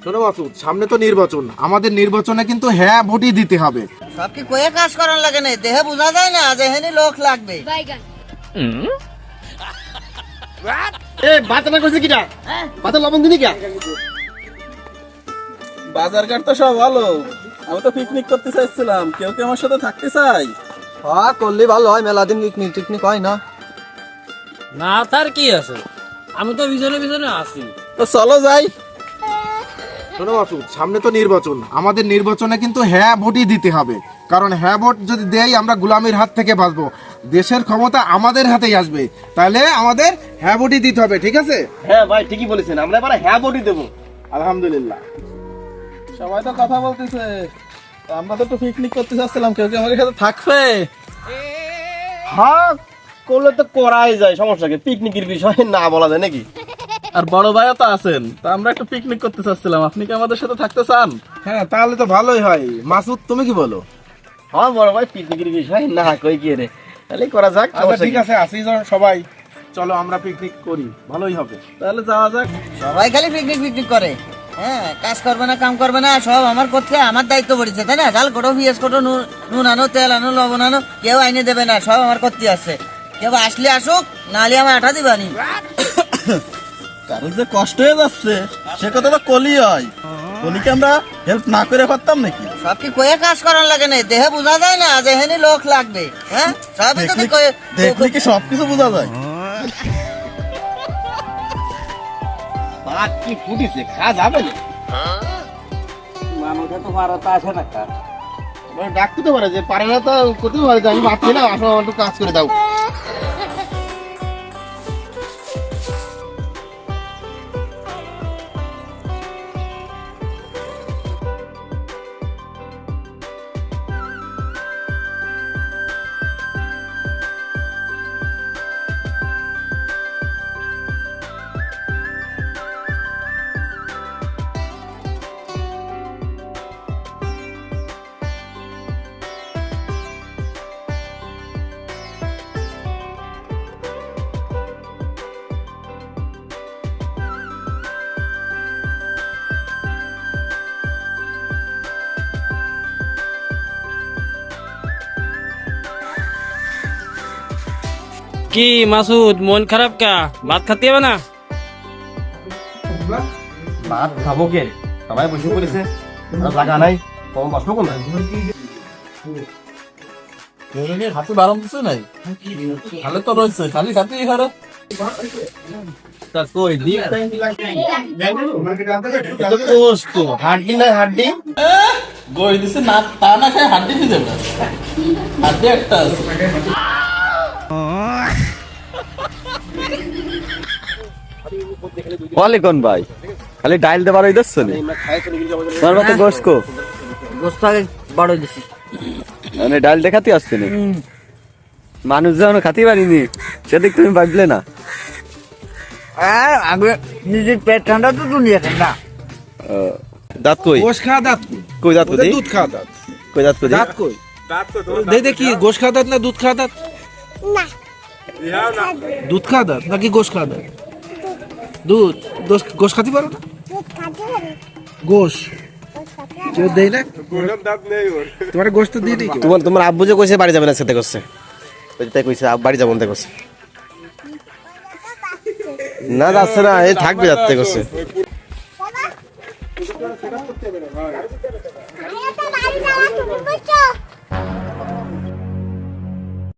শোনো মাসুদ, সামনে তো নির্বাচন, আমাদের নির্বাচনে কিন্তু হ্যাঁ ভোটই দিতে হবে। সব কি কয়ে কাজ করার লাগে না, দেহে বোঝা যায় না যেহেনি লোক লাগবে। এ বাতানা কইছে কিটা? বাতা লবণ দিনি কিয়া? বাজার ঘাট তো সব ভালো, আমি তো পিকনিক করতে চাইছিলাম, কেউ কি আমার সাথে থাকতে চাই? হ্যাঁ করলে ভালো হয়, মেলা দিন পিকনিক টিকনিক হয় না। না তার কি আছে, আমি তো বিজনে বিজনে আছি। তো চলো যাই। শোনো মাসুদ, সামনে তো নির্বাচন, আমাদের নির্বাচনে কিন্তু হ্যাঁ ভোটই দিতে হবে। কারণ হ্যাঁ ভোট যদি দেই আমরা গোলামির হাত থেকে বাঁচবো, দেশের ক্ষমতা আমাদের হাতেই আসবে। তাহলে আমাদের হ্যাঁ ভোটই দিতে হবে, ঠিক আছে? হ্যাঁ ভাই ঠিকই বলেছেন, আমরা এবার হ্যাঁ ভোটই দেবো। আলহামদুলিল্লাহ। সবাই তো কথা বলতেছে, তো আমরা তো একটু পিকনিক করতে চাচ্ছিলাম, কেউ কি আমার সাথে থাকবে? হ্যাঁ করলে তো করাই যায়, সমস্যা কি, পিকনিকের বিষয়ে না বলা যায় নাকি? আর বড় ভাইও তো আছেন, তো আমরা একটু পিকনিক করতে চাচ্ছিলাম, আপনি কি আমাদের সাথে থাকতে চান? হ্যাঁ তাহলে তো ভালোই হয়। মাসুদ তুমি কি বলো? হ্যাঁ বড় ভাই পিকনিকের বিষয়ে না কই কি রে, তাহলে করা যাক। আচ্ছা ঠিক আছে, আসি সবাই, চলো আমরা পিকনিক করি, ভালোই হবে। তাহলে যাওয়া যাক। সবাই খালি পিকনিক পিকনিক করে, হ্যাঁ কাজ করবে না কাম করবে না, সব আমার করতে আমার দায়িত্ব পড়েছে, তাই না? জাল কোটো পিঁয়াজ কোটো নুন আনো, তেল আনো, লবণ আনো, কেউ আইনে দেবে না, সব আমার করতে আসছে। কেউ আসলে আসুক, নাহলে আমার আঠা দিবানি। কারো যে কষ্ট হয়ে যাচ্ছে সে কথা তো কলি হয়, কলিকে আমরা হেল্প না করে পারতাম নাকি? সব কি কয়ে কাজ করার লাগে না, দেহে বোঝা যায় না যেহেনি লোক লাগবে। হ্যাঁ সবই তো কয়ে দেখলে কি সবকিছু বোঝা যায়? ভাত কি ফুটিছে, খাওয়া যাবে না? মানুষে তো পারতা আসে না, ডাকতে তো পারে, যে পারে না তো করতে পারে, আমি ভাবছি না আসো একটু কাজ করে দাও। কি মাসুদ, মন খারাপ কা? ভাত খাতে হবে না? ভাত খাবো কে, সবাই বসে পড়েছে, জায়গা নাই, কম বসবো কোন? হাতে বারণ কিছু নাই, খালে তো রয়েছে, খালি খাতেই হারে। হাড্ডি নাই, হাড্ডি গই দিছে না, তা না খায় হাড্ডি দিয়ে দেবে, হাড্ডি একটা আছে। ওয়ালাইকুম ভাই, খালি ডাইল দেবার ওই দছ নি তোমার মতো গোস্ত কো গোস্ত আগে বড় দিছি, মানে ডাইল দেখাতে আসছে না, মানুষ যখন খাতে পারিনি সেদিক তুমি ভাবলে না? আগে নিজের পেট ঠান্ডা তো দুনিয়া ঠান্ডা। দাঁত কই? গোশ খা দাঁত কই দাঁত কই? দুধ খা দাঁত। কই দাঁত কই? দাঁত কই? দেখি গোশ খা দাঁত না দুধ খা দাঁত? দুধ খা দাঁত নাকি গোশ খা দাঁত? দুধ। গোশ খাতে পারো না? গোশ কেউ দেয় না? তোমার গোশ তো দিয়ে দিই। তোমার আব্বু যে কইছে বাড়ি যাবেন একসাথে করছে, তাই কইছে বাড়ি যাবো তাই করছে না, যাচ্ছে না, এই থাকবে যাতে করছে।